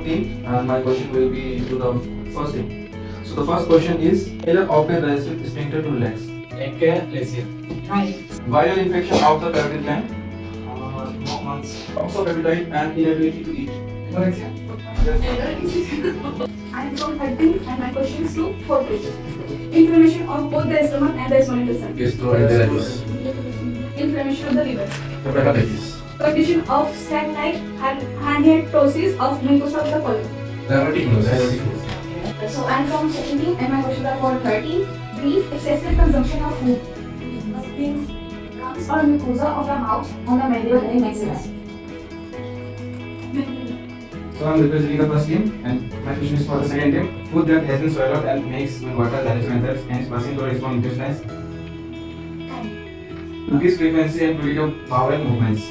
team, and my question will be to the first team. So the first question is, failure of the digestive sphincter to relax. Right. Viral infection of the pelvic gland, No months. loss of appetite and inability to eat. I'm from 13 and my question is to 4th grade. Inflammation of both the stomach and the small intestine. Gastroenteritis. Inflammation of the liver. Hepatitis. Condition of sac-like hematosis of mucosa of the colon. Diverticulosis. So I'm from 17 and my questions are for 13. Brief excessive consumption of food. Things comes or mucosa of the mouth, on the mandible and maxilla. So I'm representing the first team, and my question is for the second team. Food that has been swallowed and makes with water digestive enzymes and is passing to respond intestines. Increase frequency and fluid of bowel movements.